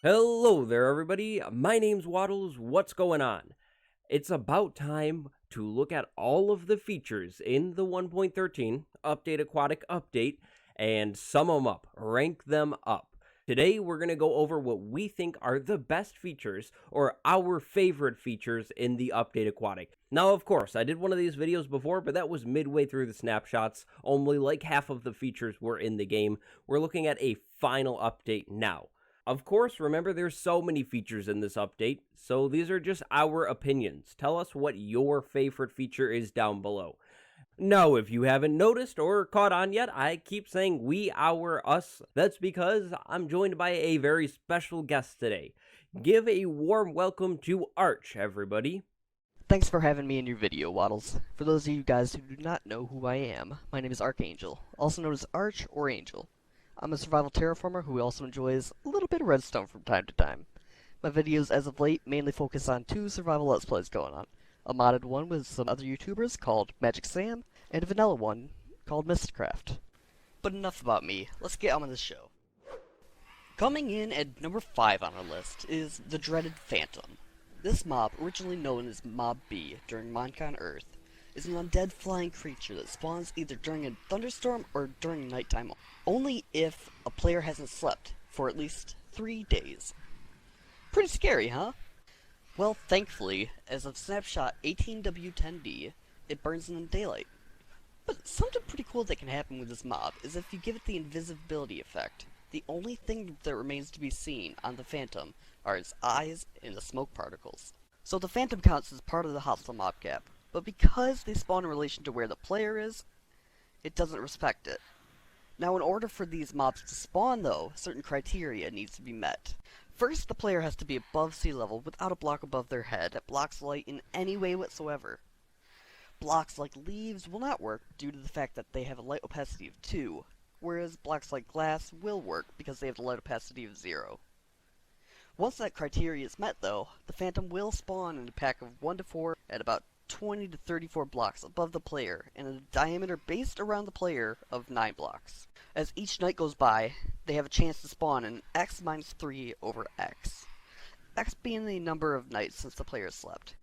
Hello there, everybody. My name's Waddles. What's going on? It's about time to look at all of the features in the 1.13 Update Aquatic update and sum them up, rank them up. Today, we're going to go over what we think are the best features or our favorite features in the Update Aquatic. Now, of course, I did one of these videos before, but that was midway through the snapshots. Only like half of the features were in the game. We're looking at a final update now. Of course, remember there's so many features in this update, so these are just our opinions. Tell us what your favorite feature is down below. Now, if you haven't noticed or caught on yet, I keep saying we, our, us. That's because I'm joined by a very special guest today. Give a warm welcome to Arch, everybody. Thanks for having me in your video, Waddles. For those of you guys who do not know who I am, my name is Arch3l, also known as Arch or Angel. I'm a survival terraformer who also enjoys a little bit of redstone from time to time. My videos as of late mainly focus on two survival let's plays going on. A modded one with some other YouTubers called Magic Sam, and a vanilla one called Mistcraft. But enough about me, let's get on with the show. Coming in at number 5 on our list is the dreaded Phantom. This mob, originally known as Mob B during Minecon Earth, is an undead flying creature that spawns either during a thunderstorm or during nighttime, only if a player hasn't slept for at least 3 days. Pretty scary, huh? Well, thankfully, as of snapshot 18W10D, it burns in the daylight. But something pretty cool that can happen with this mob is if you give it the invisibility effect. The only thing that remains to be seen on the Phantom are its eyes and the smoke particles. So the Phantom counts as part of the hostile mob cap, but because they spawn in relation to where the player is, it doesn't respect it. Now, in order for these mobs to spawn, though, certain criteria needs to be met. First, the player has to be above sea level without a block above their head that blocks light in any way whatsoever. Blocks like leaves will not work due to the fact that they have a light opacity of 2, whereas blocks like glass will work because they have the light opacity of 0. Once that criteria is met, though, the Phantom will spawn in a pack of 1 to 4 at about 20 to 34 blocks above the player and a diameter based around the player of 9 blocks. As each night goes by, they have a chance to spawn in x minus 3 over x. X being the number of nights since the player slept,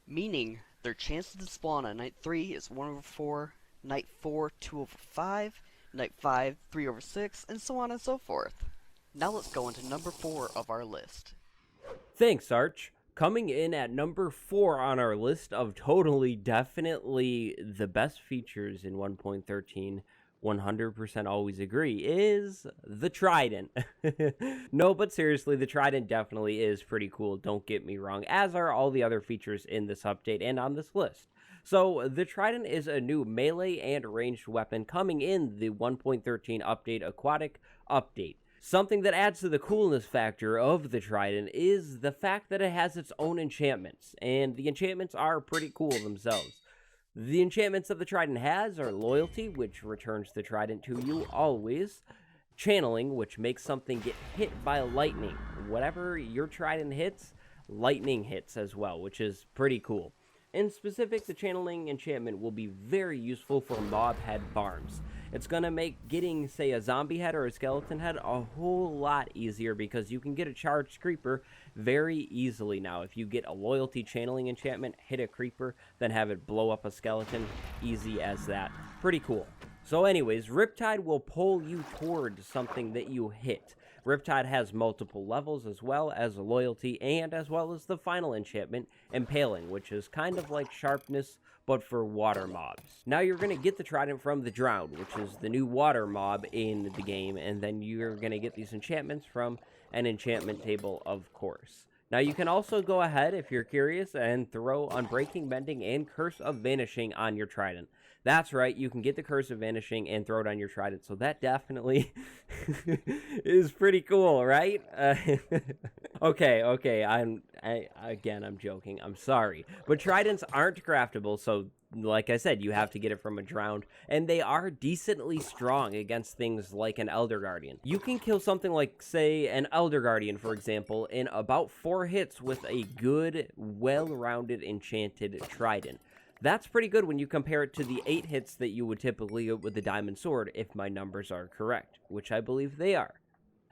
meaning their chances to spawn on night 3 is 1 over 4, night 4 2 over 5, night 5 3 over 6, and so on and so forth. Now let's go into number 4 of our list. Thanks, Arch. Coming in at number 4 on our list of totally, definitely the best features in 1.13, 100% always agree, is the Trident. No, but seriously, the Trident definitely is pretty cool, don't get me wrong, as are all the other features in this update and on this list. So, the Trident is a new melee and ranged weapon coming in the 1.13 Update Aquatic update. Something that adds to the coolness factor of the Trident is the fact that it has its own enchantments, and the enchantments are pretty cool themselves. The enchantments that the Trident has are Loyalty, which returns the Trident to you always, Channeling, which makes something get hit by lightning. Whatever your Trident hits, lightning hits as well, which is pretty cool. In specific, the Channeling enchantment will be very useful for mob head farms. It's going to make getting, say, a zombie head or a skeleton head a whole lot easier because you can get a charged creeper very easily now. If you get a Loyalty Channeling enchantment, hit a creeper, then have it blow up a skeleton, easy as that. Pretty cool. So anyways, Riptide will pull you toward something that you hit. Riptide has multiple levels as well as Loyalty and as well as the final enchantment, Impaling, which is kind of like Sharpness, but for water mobs. Now you're going to get the Trident from the Drowned, which is the new water mob in the game, and then you're going to get these enchantments from an enchantment table, of course. Now you can also go ahead, if you're curious, and throw Unbreaking, Mending, and Curse of Vanishing on your Trident. That's right, you can get the Curse of Vanishing and throw it on your Trident, so that definitely is pretty cool, right? Okay, I'm joking, I'm sorry. But Tridents aren't craftable, so like I said, you have to get it from a Drowned, and they are decently strong against things like an Elder Guardian. You can kill something like, say, an Elder Guardian, for example, in about 4 hits with a good, well-rounded enchanted Trident. That's pretty good when you compare it to the 8 hits that you would typically get with the Diamond Sword, if my numbers are correct, which I believe they are.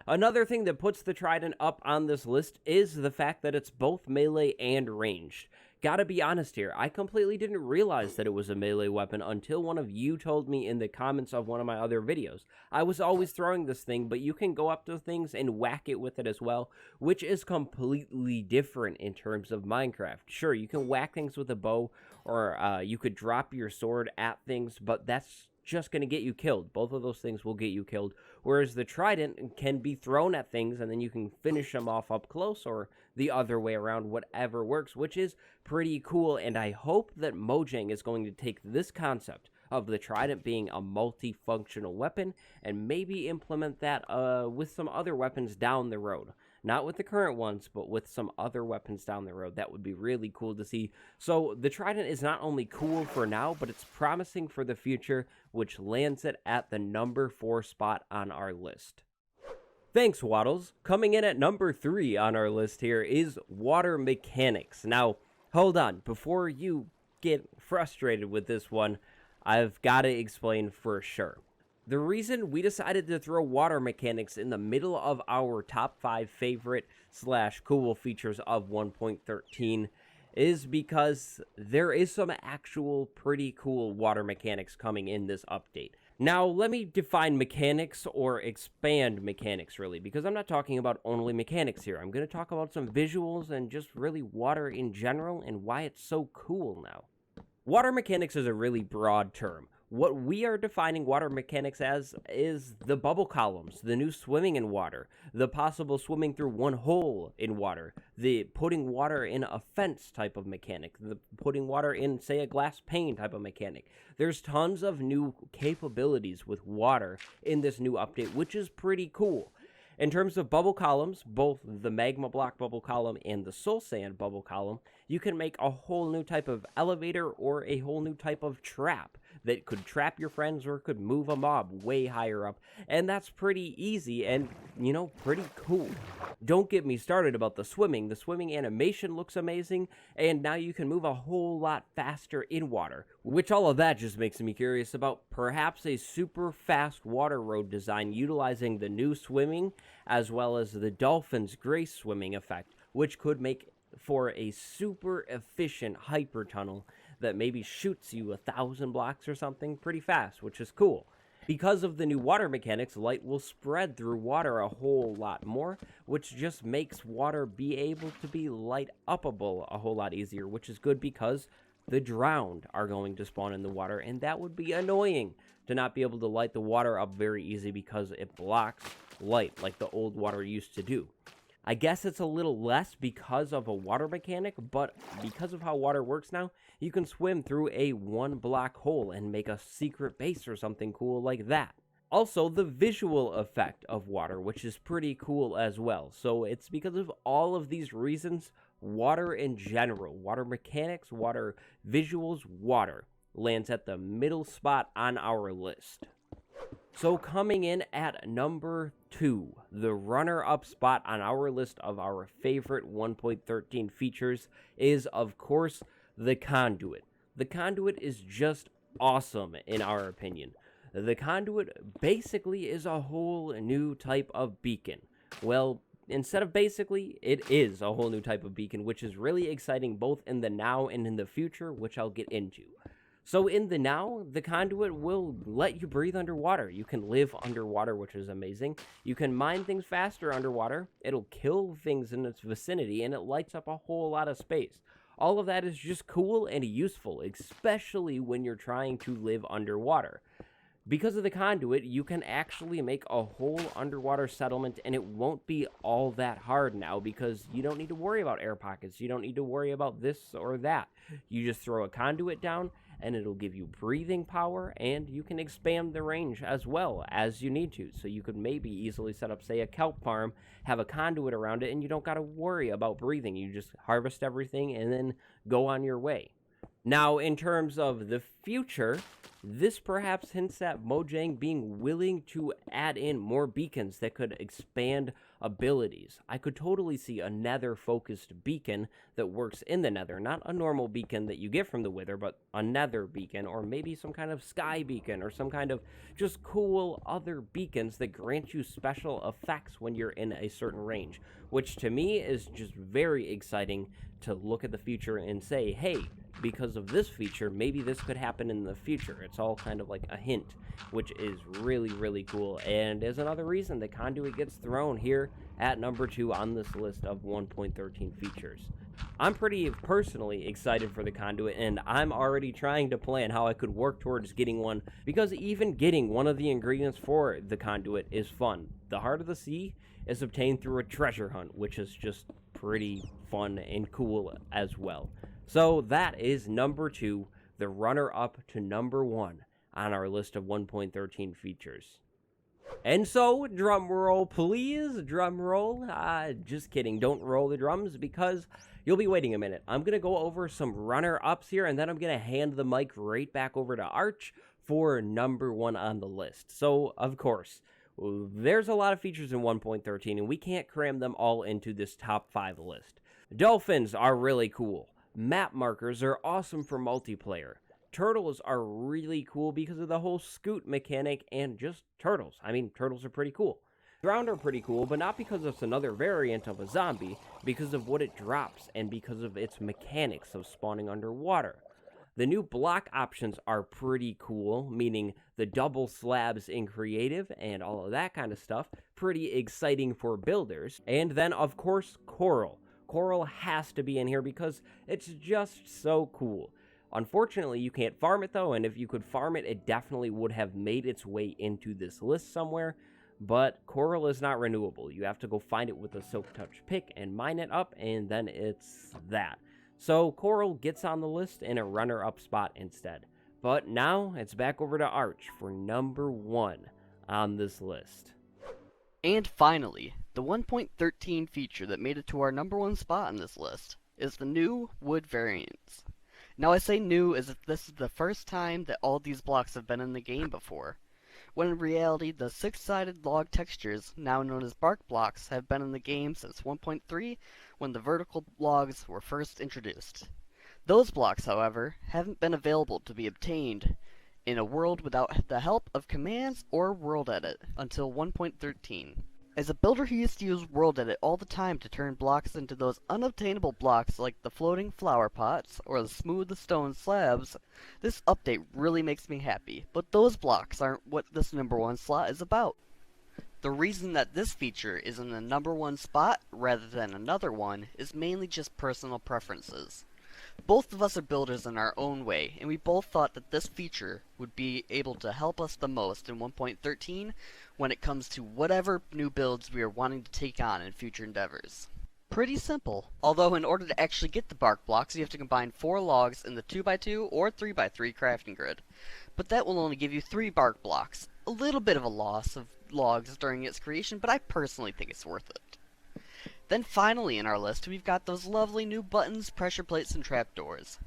Another thing that puts the Trident up on this list is the fact that it's both melee and ranged. Gotta be honest here, I completely didn't realize that it was a melee weapon until one of you told me in the comments of one of my other videos. I was always throwing this thing, but you can go up to things and whack it with it as well, which is completely different in terms of Minecraft. Sure, you can whack things with a bow, or you could drop your sword at things, but that's just going to get you killed. Both of those things will get you killed, whereas the Trident can be thrown at things and then you can finish them off up close, or the other way around, whatever works, which is pretty cool. And I hope that Mojang is going to take this concept of the Trident being a multifunctional weapon and maybe implement that with some other weapons down the road. Not with the current ones, but with some other weapons down the road. That would be really cool to see. So the Trident is not only cool for now, but it's promising for the future, which lands it at the number 4 spot on our list. Thanks, Waddles. Coming in at number 3 on our list here is water mechanics. Now, hold on. Before you get frustrated with this one, I've got to explain for sure. The reason we decided to throw water mechanics in the middle of our top 5 favorite / cool features of 1.13 is because there is some actual pretty cool water mechanics coming in this update. Now, let me define mechanics, or expand mechanics really, because I'm not talking about only mechanics here. I'm going to talk about some visuals and just really water in general and why it's so cool now. Water mechanics is a really broad term. What we are defining water mechanics as is the bubble columns, the new swimming in water, the possible swimming through one hole in water, the putting water in a fence type of mechanic, the putting water in, say, a glass pane type of mechanic. There's tons of new capabilities with water in this new update, which is pretty cool. In terms of bubble columns, both the magma block bubble column and the soul sand bubble column, you can make a whole new type of elevator or a whole new type of trap that could trap your friends or could move a mob way higher up. And that's pretty easy and, you know, pretty cool. Don't get me started about the swimming. The swimming animation looks amazing, and now you can move a whole lot faster in water, which all of that just makes me curious about perhaps a super fast water road design utilizing the new swimming as well as the dolphin's grace swimming effect, which could make for a super efficient hyper tunnel that maybe shoots you 1,000 blocks or something pretty fast, which is cool. Because of the new water mechanics, light will spread through water a whole lot more, which just makes water be able to be light upable a whole lot easier, which is good because the drowned are going to spawn in the water, and that would be annoying to not be able to light the water up very easy because it blocks light like the old water used to do. I guess it's a little less because of a water mechanic, but because of how water works now, you can swim through a 1-block hole and make a secret base or something cool like that. Also, the visual effect of water, which is pretty cool as well. So it's because of all of these reasons, water in general, water mechanics, water visuals, water lands at the middle spot on our list. So coming in at number 2, the runner-up spot on our list of our favorite 1.13 features is, of course, the Conduit. The Conduit is just awesome in our opinion. The Conduit basically is a whole new type of beacon. Well, instead of basically, it is a whole new type of beacon, which is really exciting both in the now and in the future, which I'll get into. So in the now, the Conduit will let you breathe underwater. You can live underwater, which is amazing. You can mine things faster underwater. It'll kill things in its vicinity, and it lights up a whole lot of space. All of that is just cool and useful, especially when you're trying to live underwater. Because of the Conduit, you can actually make a whole underwater settlement, and it won't be all that hard now because you don't need to worry about air pockets. You don't need to worry about this or that. You just throw a Conduit down, and it'll give you breathing power, and you can expand the range as well as you need to. So you could maybe easily set up, say, a kelp farm, have a Conduit around it, and you don't got to worry about breathing. You just harvest everything and then go on your way. Now, in terms of the future, this perhaps hints at Mojang being willing to add in more beacons that could expand abilities. I could totally see a nether-focused beacon that works in the nether, not a normal beacon that you get from the wither, but a nether beacon, or maybe some kind of sky beacon, or some kind of just cool other beacons that grant you special effects when you're in a certain range, which to me is just very exciting to look at the future and say, hey, because of this feature, maybe this could happen in the future. It's all kind of like a hint, which is really, really cool, and is another reason that Conduit gets thrown here at number 2 on this list of 1.13 features. I'm pretty personally excited for the Conduit, and I'm already trying to plan how I could work towards getting one, because even getting one of the ingredients for the Conduit is fun. The Heart of the Sea is obtained through a treasure hunt, which is just pretty fun and cool as well. So that is number 2, the runner-up to number 1 on our list of 1.13 features. And so, drum roll please, drum roll. Just kidding, don't roll the drums because you'll be waiting a minute. I'm going to go over some runner-ups here, and then I'm going to hand the mic right back over to Arch for number 1 on the list. So, of course, there's a lot of features in 1.13, and we can't cram them all into this top 5 list. Dolphins are really cool. Map markers are awesome for multiplayer. Turtles are really cool because of the whole scoot mechanic and just turtles. I mean, turtles are pretty cool. Drowned are pretty cool, but not because it's another variant of a zombie, because of what it drops and because of its mechanics of spawning underwater. The new block options are pretty cool, meaning the double slabs in creative and all of that kind of stuff. Pretty exciting for builders. And then, of course, coral. Coral has to be in here because it's just so cool. Unfortunately, you can't farm it though, and if you could farm it, it definitely would have made its way into this list somewhere. But coral is not renewable. You have to go find it with a silk touch pick and mine it up, and then it's that. So coral gets on the list in a runner-up spot instead. But now it's back over to Arch for number 1 on this list. And finally, the 1.13 feature that made it to our number 1 spot on this list is the new wood variants. Now I say new as if this is the first time that all these blocks have been in the game before, when in reality the 6-sided log textures, now known as bark blocks, have been in the game since 1.3 when the vertical logs were first introduced. Those blocks, however, haven't been available to be obtained in a world without the help of commands or world edit until 1.13. As a builder who used to use world edit all the time to turn blocks into those unobtainable blocks like the floating flower pots or the smooth stone slabs, this update really makes me happy, but those blocks aren't what this number 1 slot is about. The reason that this feature is in the number 1 spot rather than another one is mainly just personal preferences. Both of us are builders in our own way, and we both thought that this feature would be able to help us the most in 1.13 when it comes to whatever new builds we are wanting to take on in future endeavors. Pretty simple, although in order to actually get the bark blocks you have to combine 4 logs in the 2x2 or 3x3 crafting grid. But that will only give you 3 bark blocks, a little bit of a loss of logs during its creation, but I personally think it's worth it. Then finally in our list, we've got those lovely new buttons, pressure plates, and trapdoors.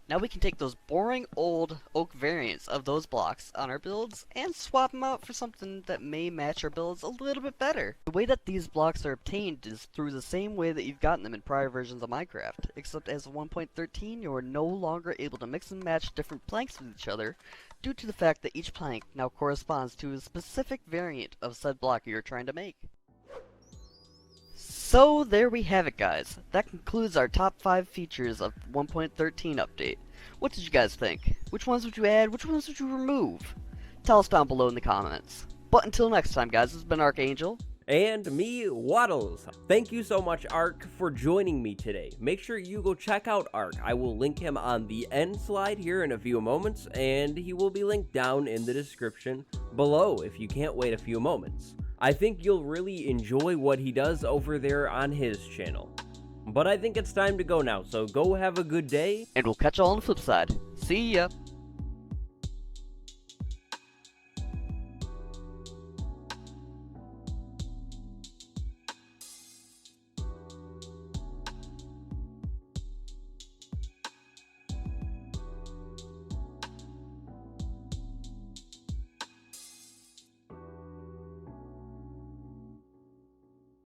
Now we can take those boring old oak variants of those blocks on our builds and swap them out for something that may match our builds a little bit better. The way that these blocks are obtained is through the same way that you've gotten them in prior versions of Minecraft, except as of 1.13 you are no longer able to mix and match different planks with each other due to the fact that each plank now corresponds to a specific variant of said block you're trying to make. So there we have it, guys. That concludes our top 5 features of 1.13 update. What did you guys think? Which ones would you add? Which ones would you remove? Tell us down below in the comments. But until next time, guys, this has been Arch Ang3l. And me, Waddles. Thank you so much, Arch, for joining me today. Make sure you go check out Arch. I will link him on the end slide here in a few moments, and he will be linked down in the description below if you can't wait a few moments. I think you'll really enjoy what he does over there on his channel. But I think it's time to go now, so go have a good day. And we'll catch you all on the flip side. See ya!